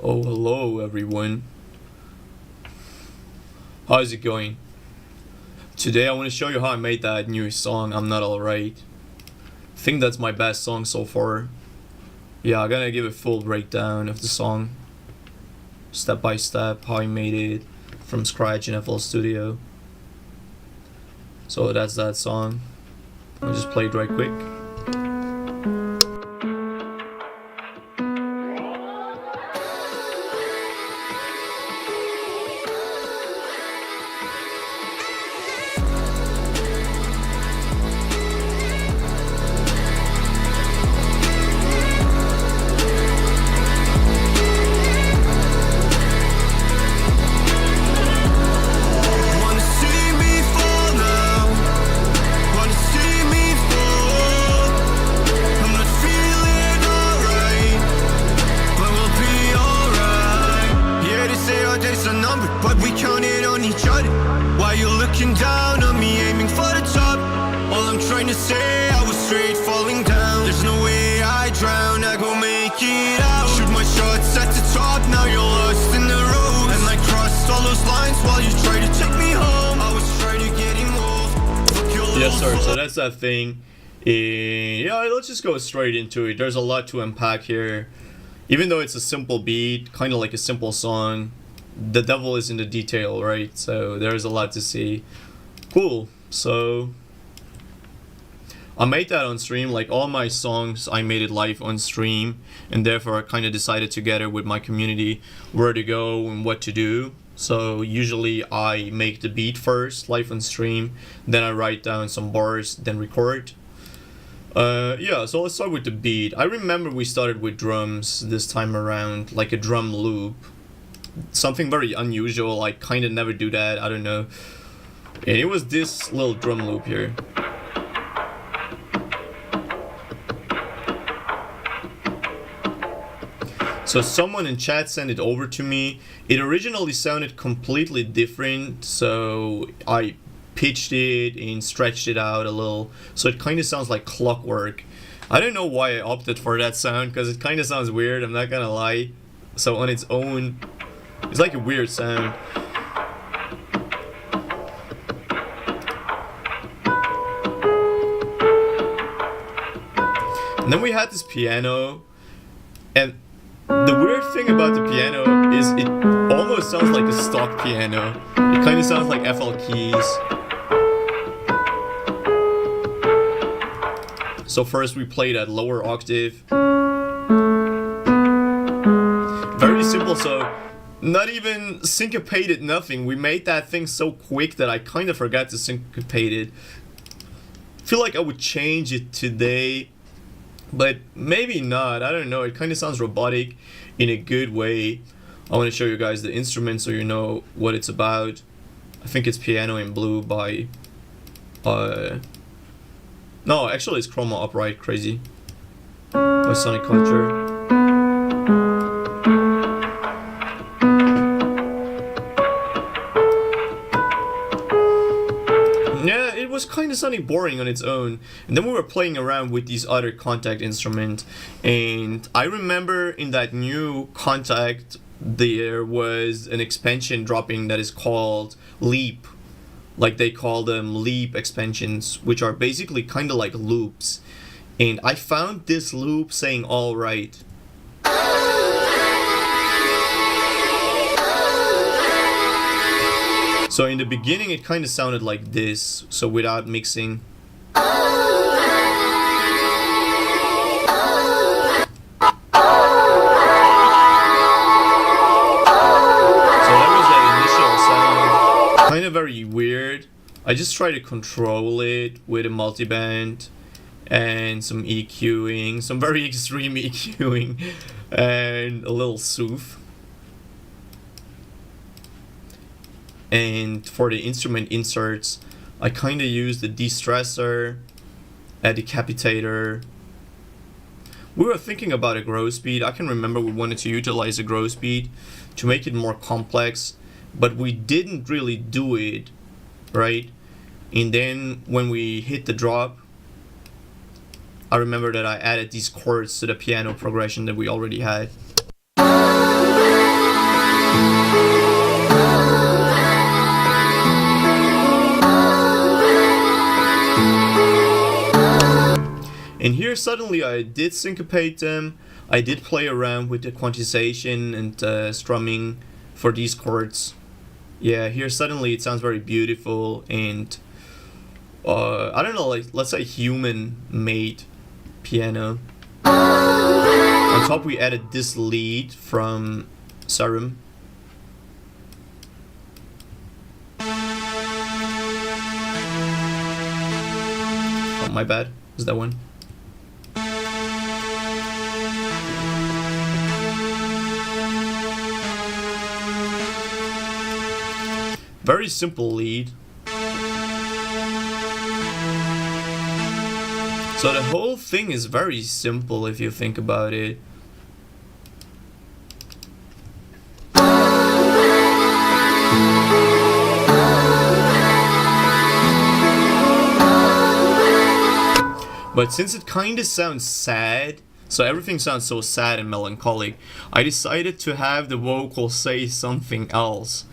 Oh, hello everyone. How's it going? Today I want to show you how I made that new song, I'm Not Alright. I think that's my best song so far. Yeah, I'm gonna give a full breakdown of the song. Step by step, how I made it from scratch in FL Studio. So that's that song. I'll just play it right quick. But we counted on each other. Why you looking down on me, aiming for the top? All I'm trying to say, I was straight falling down. There's no way I drown, I go make it out. Shoot my shots at the top, now you're lost in the road. And I crossed all those lines while you try to take me home. I was trying to get involved. Yes sir, so that's that thing. Yeah, let's just go straight into it. There's a lot to unpack here. Even though it's a simple beat, kind of like a simple song, the devil is in the detail, right? So there's a lot to see. Cool. So I made that on stream. Like all my songs, I made it live on stream, and therefore I kind of decided together with my community where to go and what to do. So usually I make the beat first, live on stream, then I write down some bars, then record. Yeah, so let's start with the beat. I remember we started with drums this time around, like a drum loop. Something very unusual, I kind of never do that, I don't know. And it was this little drum loop here. So someone in chat sent it over to me. It originally sounded completely different, so I pitched it and stretched it out a little. So it kind of sounds like clockwork. I don't know why I opted for that sound, because it kind of sounds weird, I'm not gonna lie. So on its own, it's like a weird sound. And then we had this piano, and the weird thing about the piano is it almost sounds like a stock piano. It kind of sounds like FL keys. So first we played at lower octave. Very simple, so not even syncopated, nothing. We made that thing so quick that I kind of forgot to syncopate it. I feel like I would change it today, but maybe not, I don't know. It kind of sounds robotic in a good way. I want to show you guys the instrument so you know what it's about. I think it's Piano in Blue by no, actually it's Chroma Upright, crazy, by Sonic Culture. It was kind of sounding boring on its own, and then we were playing around with these other Kontakt instruments, and I remember in that new Kontakt there was an expansion dropping that is called Leap. Like they call them Leap expansions, which are basically kind of like loops, and I found this loop saying alright. So in the beginning it kind of sounded like this, so without mixing. So that was that initial sound. Kind of very weird. I just tried to control it with a multiband and some EQing, some very extreme EQing, and a little sooth. And for the instrument inserts, I kind of used the de-stressor, a decapitator. We were thinking about a grow speed. I can remember we wanted to utilize a grow speed to make it more complex, but we didn't really do it, right? And then when we hit the drop, I remember that I added these chords to the piano progression that we already had. And here suddenly I did syncopate them. I did play around with the quantization and strumming for these chords. Yeah, here suddenly it sounds very beautiful and I don't know, like let's say human-made piano. On top we added this lead from Serum. Oh, my bad. Is that one? Very simple lead. So the whole thing is very simple if you think about it. But since it kind of sounds sad, so everything sounds so sad and melancholic, I decided to have the vocal say something else.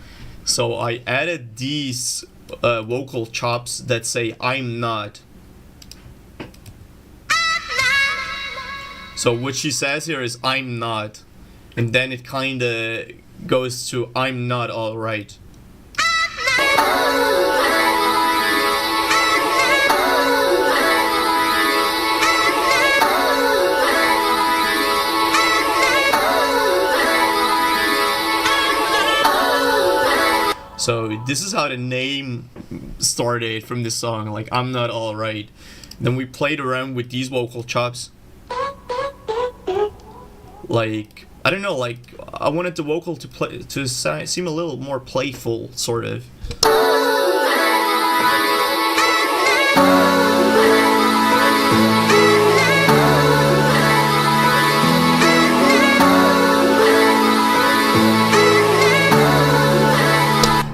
So I added these vocal chops that say I'm not. So what she says here is I'm not, and then it kind of goes to I'm not alright. So this is how the name started from this song, like I'm not alright. Then we played around with these vocal chops. Like, I don't know, like I wanted the vocal to seem a little more playful, sort of.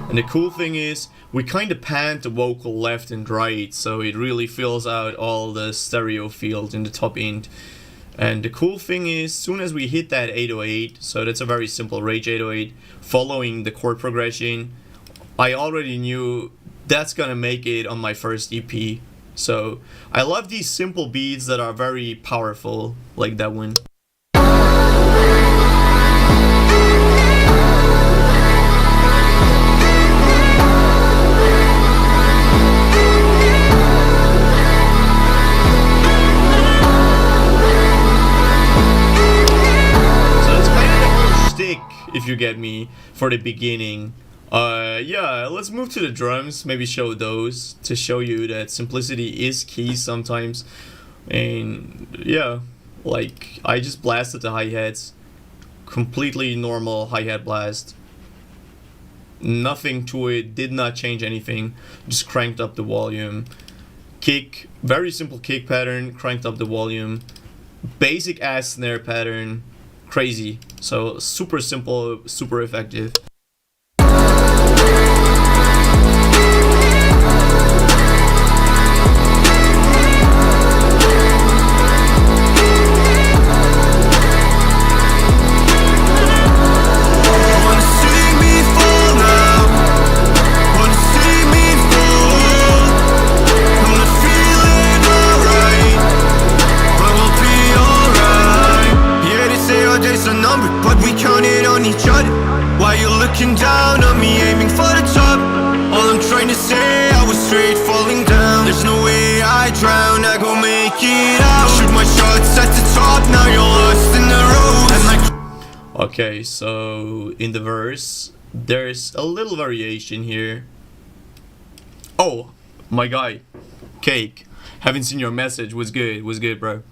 And the cool thing is, we kind of panned the vocal left and right, so it really fills out all the stereo field in the top end. And the cool thing is, soon as we hit that 808, so that's a very simple Rage 808, following the chord progression, I already knew that's gonna make it on my first EP. So I love these simple beats that are very powerful, like that one. If you get me, for the beginning. Yeah, let's move to the drums, maybe show those to show you that simplicity is key sometimes. And yeah, like I just blasted the hi-hats, completely normal hi-hat blast, nothing to it, did not change anything, just cranked up the volume. Kick, very simple kick pattern, cranked up the volume. Basic ass snare pattern, crazy. So super simple, super effective. Looking down on me, aiming for the top. All I'm trying to say, I was straight falling down. There's no way I drown, I go make it out. Shoot my shots at the top, now you're lost in the road. Okay, so in the verse, there's a little variation here. Oh, my guy, Cake, haven't seen your message, was good, bro.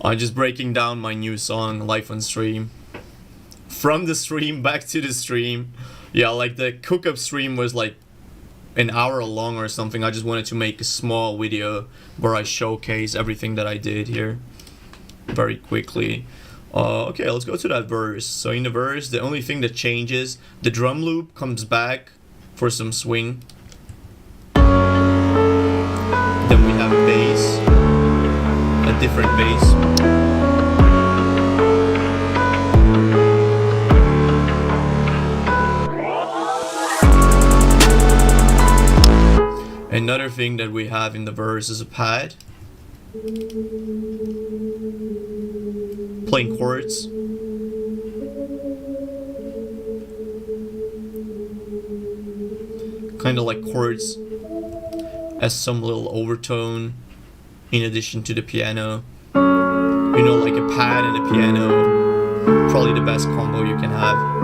I'm just breaking down my new song live on stream. From the stream back to the stream. Yeah, like the cook-up stream was like an hour long or something. I just wanted to make a small video where I showcase everything that I did here very quickly. Okay, let's go to that verse. So in the verse, the only thing that changes, the drum loop comes back for some swing. Then we have bass, a different bass. Another thing that we have in the verse is a pad. Playing chords. Kind of like chords as some little overtone in addition to the piano. You know, like a pad and a piano. Probably the best combo you can have.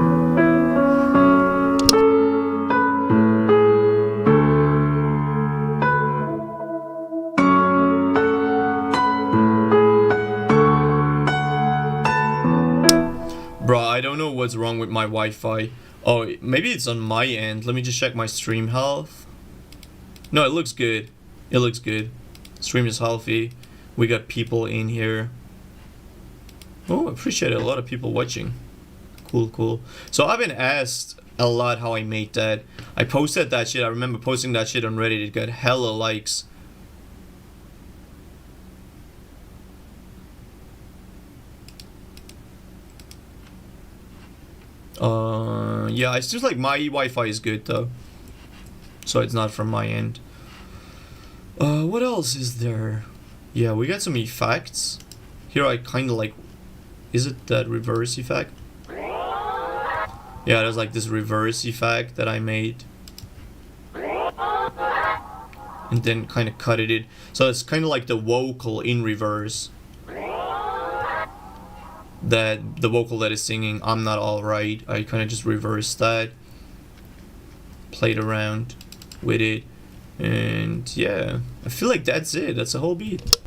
Bro, I don't know what's wrong with my Wi-Fi. Oh, maybe it's on my end. Let me just check my stream health. No, it looks good. It looks good. Stream is healthy. We got people in here. Oh, I appreciate it. A lot of people watching. Cool, cool. So I've been asked a lot how I made that. I posted that shit. I remember posting that shit on Reddit. It got hella likes. Yeah, it's just like my Wi-Fi is good though, so it's not from my end. What else is there? Yeah, we got some effects. Here I kind of like, is it that reverse effect? Yeah, there's like this reverse effect that I made. And then kind of cut it. So it's kind of like the vocal in reverse. That the vocal that is singing I'm Not Alright, I kind of just reversed that, played around with it, and yeah, I feel like that's it. That's the whole beat.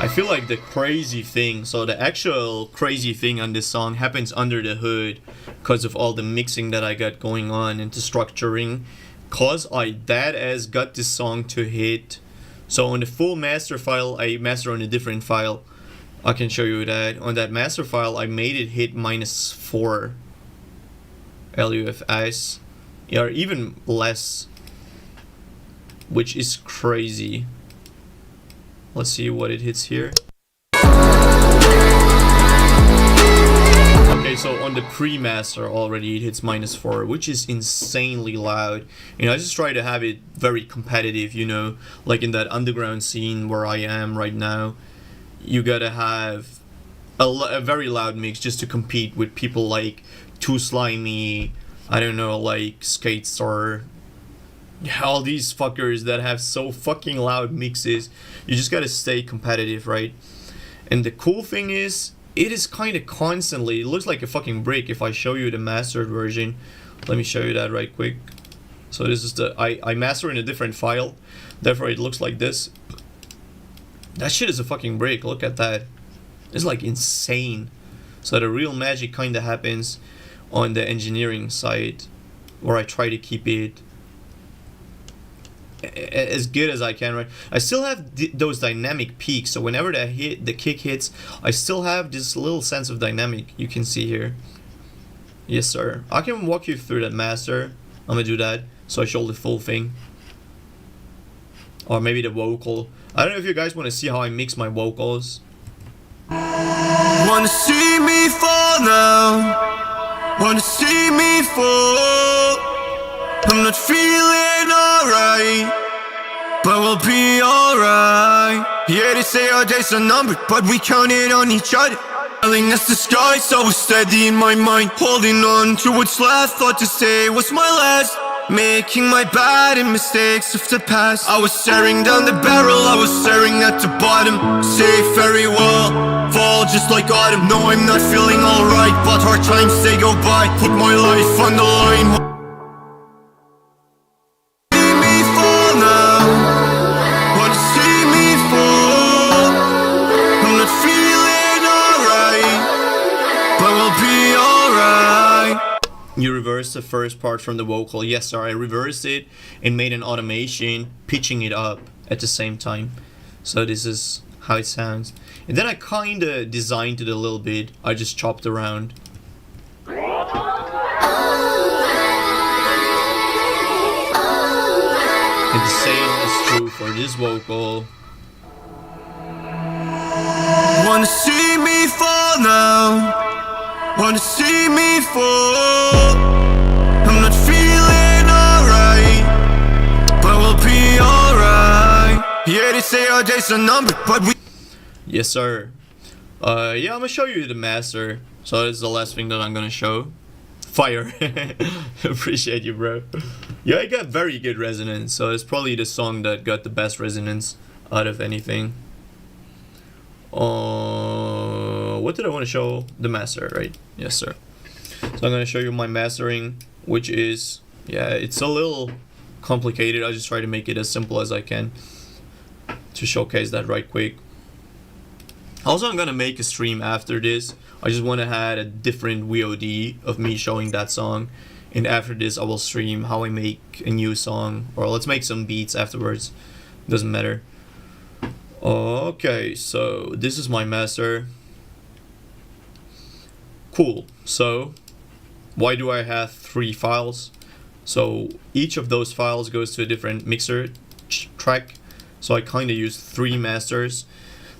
I feel like the crazy thing, so the actual crazy thing on this song happens under the hood because of all the mixing that I got going on and the structuring, cause I that as got this song to hit. So on the full master file, I master on a different file. I can show you that. On that master file I made it hit -4 LUFS, or even less, which is crazy. Let's see what it hits here. Okay, so on the pre-master already it hits -4, which is insanely loud. You know, I just try to have it very competitive, you know, like in that underground scene where I am right now. You gotta have a very loud mix just to compete with people like Too Slimy, I don't know, like Skatestar. All these fuckers that have so fucking loud mixes. You just gotta stay competitive, right? And the cool thing is, it is kind of constantly, it looks like a fucking brick if I show you the mastered version. Let me show you that right quick. So this is the, I master in a different file, therefore it looks like this. That shit is a fucking brick, look at that. It's like insane. So the real magic kind of happens on the engineering side, where I try to keep it as good as I can, right? I still have those dynamic peaks, so whenever the kick hits, I still have this little sense of dynamic you can see here. Yes sir, I can walk you through that master. I'm gonna do that so I show the full thing, or maybe the vocal. I don't know if you guys want to see how I mix my vocals. Wanna see me fall now, wanna see me fall. I'm not feeling alright, but we'll be alright. Yeah, they say our days are numbered, but we counted on each other. Smiling as the sky, so steady in my mind, holding on to what's left. Thought to say was my last, making my bad and mistakes of the past. I was staring down the barrel, I was staring at the bottom. Say very well, fall just like autumn. No, I'm not feeling alright, but hard times they go by. Put my life on the line. You reversed the first part from the vocal. Yes sir, I reversed it and made an automation pitching it up at the same time. So this is how it sounds. And then I kind of designed it a little bit. I just chopped around. And the same is true for this vocal. Wanna see me fall now? Wanna see me fall? I'm not feeling alright, but we'll be alright. Yeah, they say our days are numbered, but we. Yes, sir. Yeah, I'm gonna show you the master. So this is the last thing that I'm gonna show. Fire. Appreciate you, bro. Yeah, I got very good resonance. So it's probably the song that got the best resonance out of anything. What did I want to show? The master, right? Yes, sir. So I'm gonna show you my mastering, which is, yeah, it's a little complicated. I just try to make it as simple as I can to showcase that right quick. Also, I'm gonna make a stream after this. I just want to add a different VOD of me showing that song, and after this I will stream how I make a new song, or let's make some beats afterwards. Doesn't matter. Okay, so this is my master. Cool. So why do I have 3 files? So each of those files goes to a different mixer track. So I kind of use 3 masters.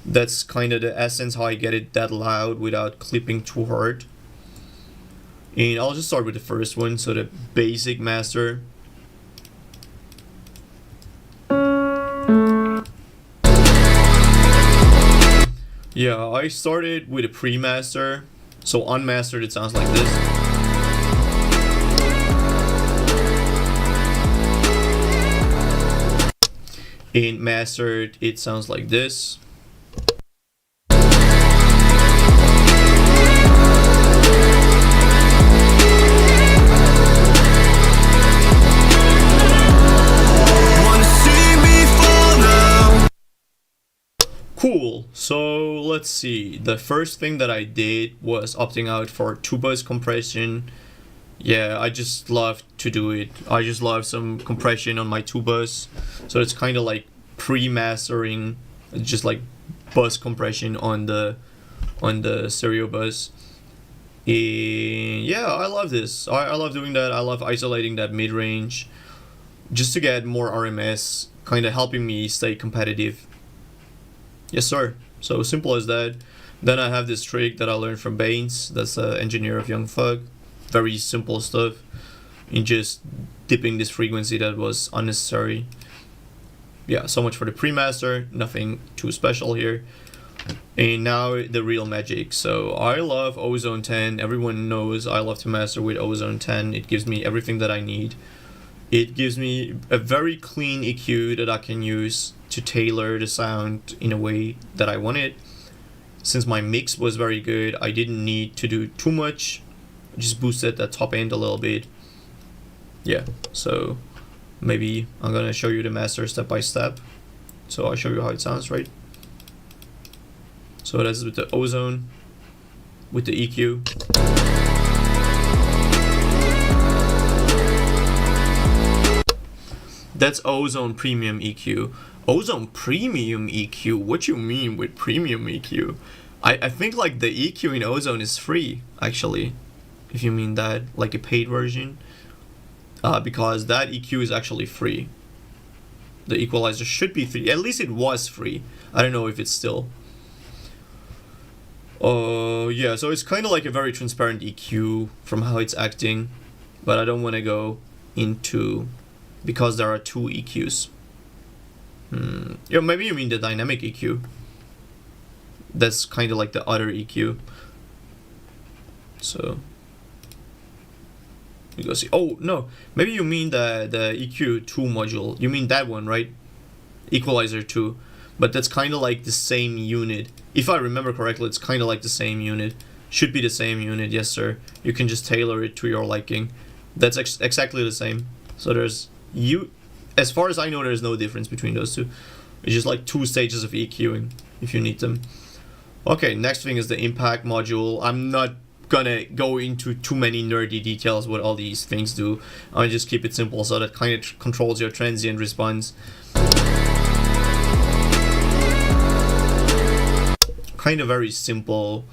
That's kind of the essence how I get it that loud without clipping too hard. And I'll just start with the first one, so the basic master. Yeah, I started with a pre-master, so unmastered it sounds like this. In mastered it sounds like this. Cool, so let's see. The first thing that I did was opting out for 2-bus compression. Yeah, I just love to do it. I just love some compression on my 2-bus. So it's kind of like pre-mastering, just like bus compression on the stereo bus. And yeah, I love this. I love doing that. I love isolating that mid-range just to get more RMS, kind of helping me stay competitive. Yes, sir. So simple as that. Then I have this trick that I learned from Baines. That's an engineer of Young Thug. Very simple stuff. In just dipping this frequency that was unnecessary. Yeah, so much for the pre-master. Nothing too special here. And now the real magic. So I love Ozone 10. Everyone knows I love to master with Ozone 10. It gives me everything that I need. It gives me a very clean EQ that I can use to tailor the sound in a way that I want it. Since my mix was very good, I didn't need to do too much. Just boosted the top end a little bit. Yeah, so maybe I'm gonna show you the master step by step. So I'll show you how it sounds, right? So that's with the Ozone, with the EQ. That's Ozone Premium EQ. Ozone Premium EQ? What you mean with Premium EQ? I think like the EQ in Ozone is free, actually. If you mean that, like a paid version. Because that EQ is actually free. The equalizer should be free. At least it was free. I don't know if it's still. Yeah, so it's kind of like a very transparent EQ from how it's acting. But I don't want to go into... because there are 2 EQs. Yeah, maybe you mean the dynamic EQ. That's kind of like the other EQ. So you go see. Oh no, maybe you mean the EQ 2 module. You mean that one, right? Equalizer 2. But that's kind of like the same unit. If I remember correctly, it's kind of like the same unit. Should be the same unit, yes sir. You can just tailor it to your liking. That's exactly the same. So there's as far as I know, there's no difference between those two. It's just like 2 stages of EQing if you need them. Okay, next thing is the impact module. I'm not gonna go into too many nerdy details what all these things do. I'll just keep it simple so that kind of controls your transient response. kind of very simple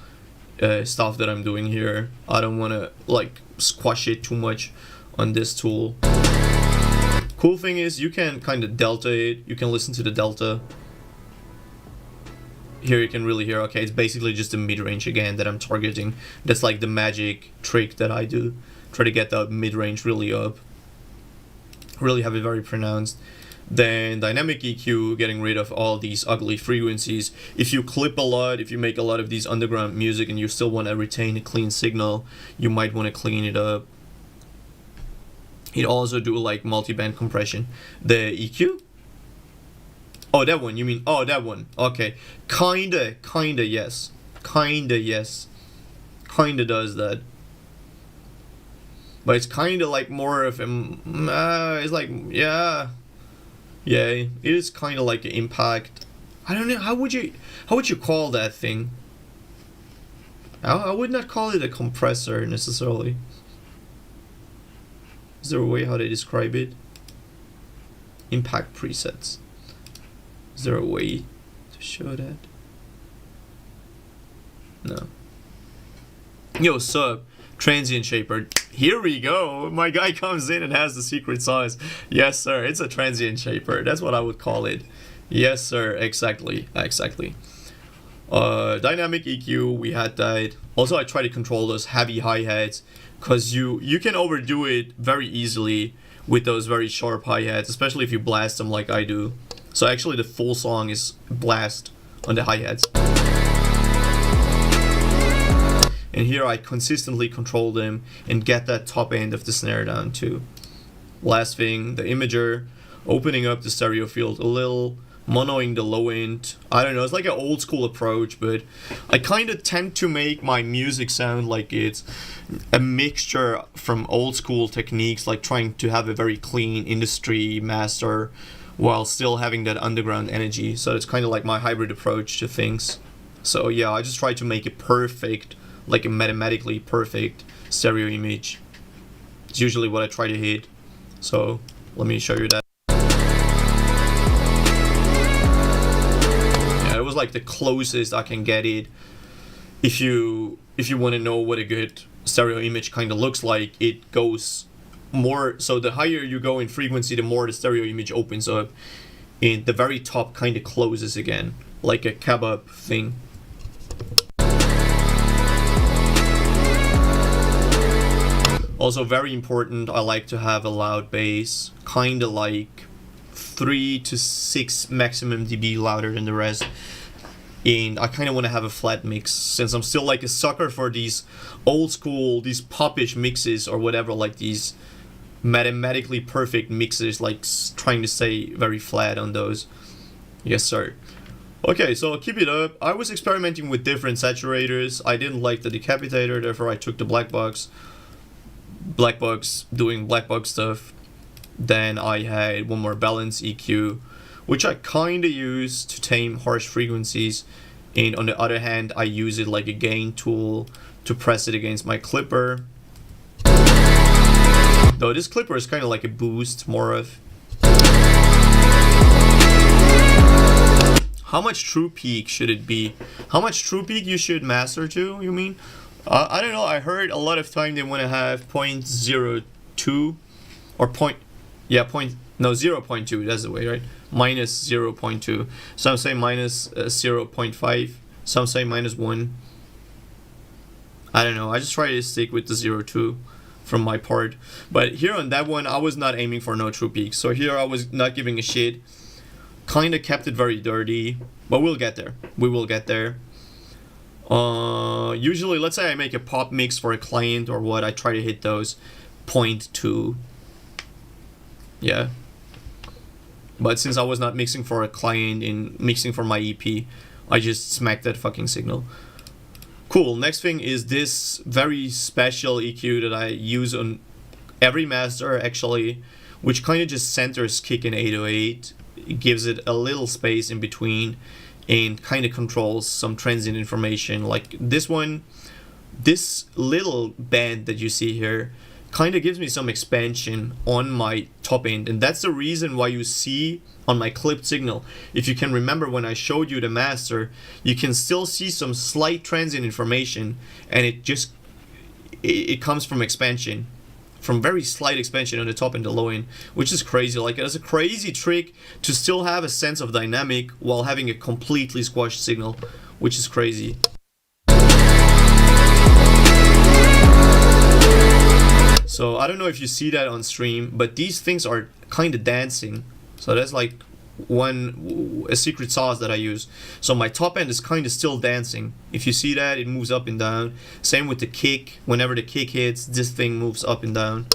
stuff that I'm doing here. I don't want to like squash it too much on this tool. Cool thing is you can kind of delta it. You can listen to the delta. Here you can really hear, okay, it's basically just the mid-range again that I'm targeting. That's like the magic trick that I do. Try to get that mid-range really up. Really have it very pronounced. Then dynamic EQ, getting rid of all these ugly frequencies. If you clip a lot, if you make a lot of these underground music and you still want to retain a clean signal, you might want to clean it up. It also do like multi-band compression. The EQ? Oh, that one, you mean, oh, that one, okay. Kinda, yes. Kinda, yes. Kinda does that. But it's kinda like more of a, it's like, yeah. Yeah, it is kinda like an impact. I don't know, how would you call that thing? I would not call it a compressor necessarily. Is there a way how they describe it? Impact presets. Is there a way to show that? No. Yo, sup? Transient shaper. Here we go. My guy comes in and has the secret sauce. Yes, sir. It's a transient shaper. That's what I would call it. Yes, sir. Exactly. Exactly. Dynamic EQ. We had that. Also, I try to control those heavy hi-hats because you can overdo it very easily with those very sharp hi-hats, especially if you blast them like I do. So actually the full song is blast on the hi-hats. And here I consistently control them and get that top end of the snare down too. Last thing, the imager, opening up the stereo field a little, monoing the low end. I don't know, it's like an old school approach, but I kind of tend to make my music sound like it's a mixture from old school techniques, like trying to have a very clean industry master while still having that underground energy. So it's kind of like my hybrid approach to things. So yeah, I just try to make it perfect, like a mathematically perfect stereo image. It's usually what I try to hit. So let me show you that. Yeah, it was like the closest I can get it. If you want to know what a good stereo image kind of looks like, it goes more, so the higher you go in frequency, the more the stereo image opens up, and the very top kind of closes again, like a kebab thing. Also very important, I like to have a loud bass, kind of like 3 to 6 maximum dB louder than the rest. And I kind of want to have a flat mix, since I'm still like a sucker for these old school, these popish mixes or whatever, like these mathematically perfect mixes, like trying to stay very flat on those. Yes, sir. Okay, so I'll keep it up. I was experimenting with different saturators. I didn't like the decapitator, therefore I took the black box. Black box doing black box stuff. Then I had one more balance EQ, which I kind of use to tame harsh frequencies, and on the other hand I use it like a gain tool to press it against my clipper. Though this clipper is kind of like a boost, more of. How much true peak should it be? How much true peak you should master to, you mean? I don't know, I heard a lot of time they want to have 0.02 or 0.2, that's the way, right? Minus 0.2. Some say minus 0.5. Some say minus 1. I don't know, I just try to stick with the 0.2 from my part. But here on that one, I was not aiming for no true peak. So here I was not giving a shit. Kind of kept it very dirty, but we'll get there. We will get there. Usually, let's say I make a pop mix for a client or what, I try to hit those 0.2. Yeah. But since I was not mixing for a client and mixing for my EP, I just smacked that fucking signal. Cool, next thing is this very special EQ that I use on every master actually, which kind of just centers kick in 808. It gives it a little space in between and kind of controls some transient information. Like this one, this little band that you see here kind of gives me some expansion on my top end, and that's the reason why you see on my clipped signal, if you can remember when I showed you the master, you can still see some slight transient information, and it comes from expansion, from very slight expansion on the top and the low end, which is crazy. Like, it's a crazy trick to still have a sense of dynamic while having a completely squashed signal, which is crazy. So I don't know if you see that on stream, but these things are kind of dancing. So that's like a secret sauce that I use. So my top end is kind of still dancing. If you see that, it moves up and down. Same with the kick. Whenever the kick hits, this thing moves up and down.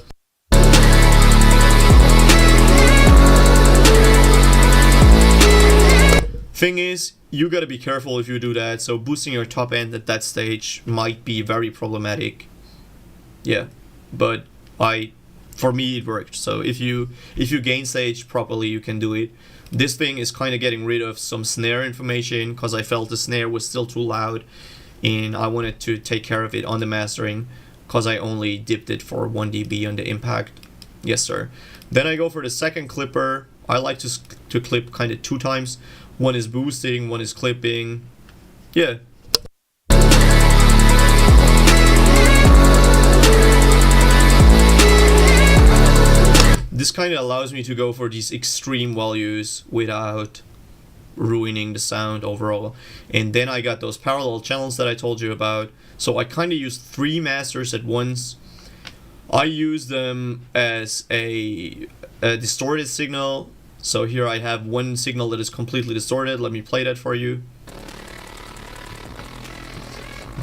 Thing is, you gotta be careful if you do that. So boosting your top end at that stage might be very problematic. Yeah, but for me it worked. So if you gain stage properly, you can do it. This thing is kind of getting rid of some snare information because I felt the snare was still too loud, and I wanted to take care of it on the mastering because I only dipped it for 1 dB on the impact. Yes sir. Then I go for the second clipper. I like to clip kind of 2 times. One is boosting, one is clipping. Yeah. This kind of allows me to go for these extreme values without ruining the sound overall. And then I got those parallel channels that I told you about. So I kind of used 3 masters at once. I use them as a distorted signal. So here I have one signal that is completely distorted. Let me play that for you.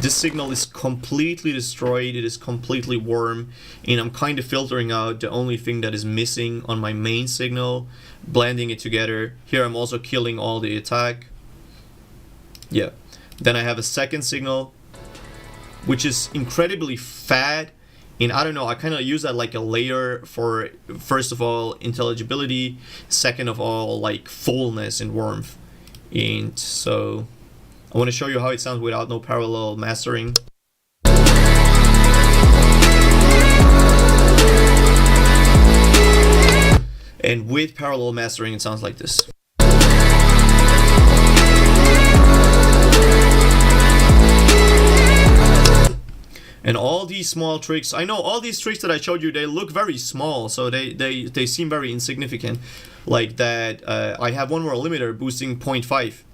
This signal is completely destroyed, it is completely warm, and I'm kind of filtering out the only thing that is missing on my main signal, blending it together. Here I'm also killing all the attack. Yeah. Then I have a second signal, which is incredibly fat, and I don't know, I kind of use that like a layer for, first of all, intelligibility, second of all, like fullness and warmth. And so I want to show you how it sounds without no parallel mastering. And with parallel mastering, it sounds like this. And all these small tricks, I know all these tricks that I showed you, they look very small, so they seem very insignificant. Like that, I have one more limiter boosting 0.5.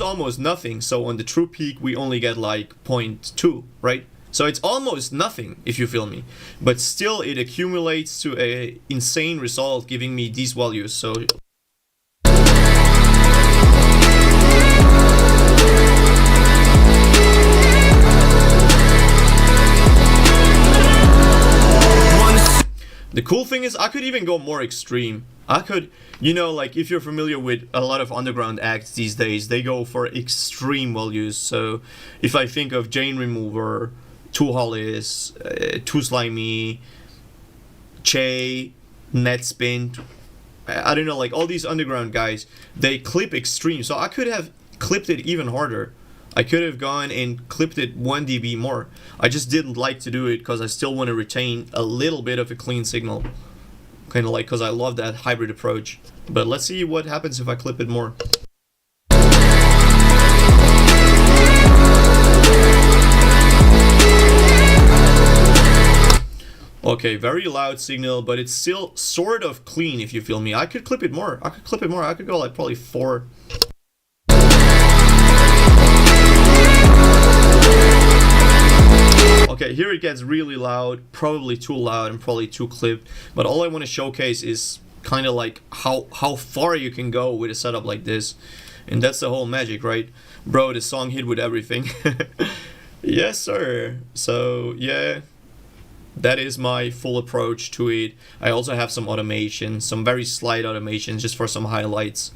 Almost nothing, so on the true peak we only get like 0.2, right? So it's almost nothing, if you feel me, but still it accumulates to a insane result, giving me these values. So the cool thing is I could even go more extreme. I could, you know, like if you're familiar with a lot of underground acts these days, they go for extreme values. So if I think of Jane Remover, Too Hollis, Too Slimy, Che, Netspin, I don't know, like all these underground guys, they clip extreme. So I could have clipped it even harder. I could have gone and clipped it 1 dB more. I just didn't like to do it because I still want to retain a little bit of a clean signal. Kind of like, because I love that hybrid approach. But let's see what happens if I clip it more. Okay, very loud signal, but it's still sort of clean, if you feel me. I could clip it more. I could go like probably 4. Okay, here it gets really loud, probably too loud and probably too clipped, but all I want to showcase is kind of like how far you can go with a setup like this, and that's the whole magic, right? Bro, the song hit with everything. Yes sir. So yeah, that is my full approach to it. I also have some automation, some very slight automation just for some highlights,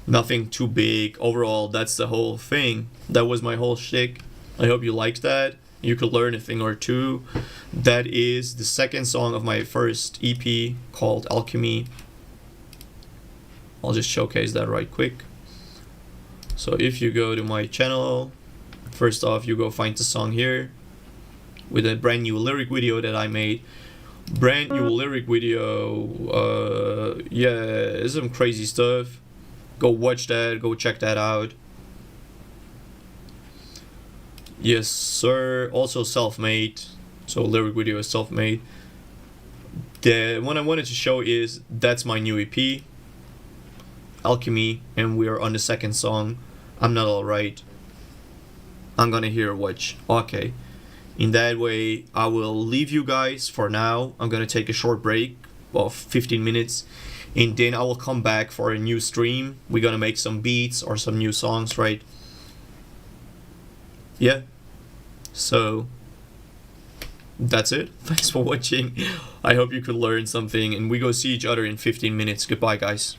nothing too big. Overall, that's the whole thing. That was my whole shtick. I hope you liked that. You could learn a thing or two. That is the second song of my first EP called Alchemy. I'll just showcase that right quick. So if you go to my channel, First off, you go find the song here with a brand new lyric video that I made. Brand new lyric video. Yeah, it's some crazy stuff. Go watch that. Go check that out. Yes, sir. Also self-made. So lyric video is self-made. The one I wanted to show is that's my new EP, Alchemy, and we are on the second song, I'm Not Alright. I'm gonna hear watch. Okay. In that way, I will leave you guys for now. I'm gonna take a short break of 15 minutes, and then I will come back for a new stream. We're gonna make some beats or some new songs, right? Yeah. So that's it. Thanks for watching. I hope you could learn something, and we go see each other in 15 minutes. Goodbye, guys.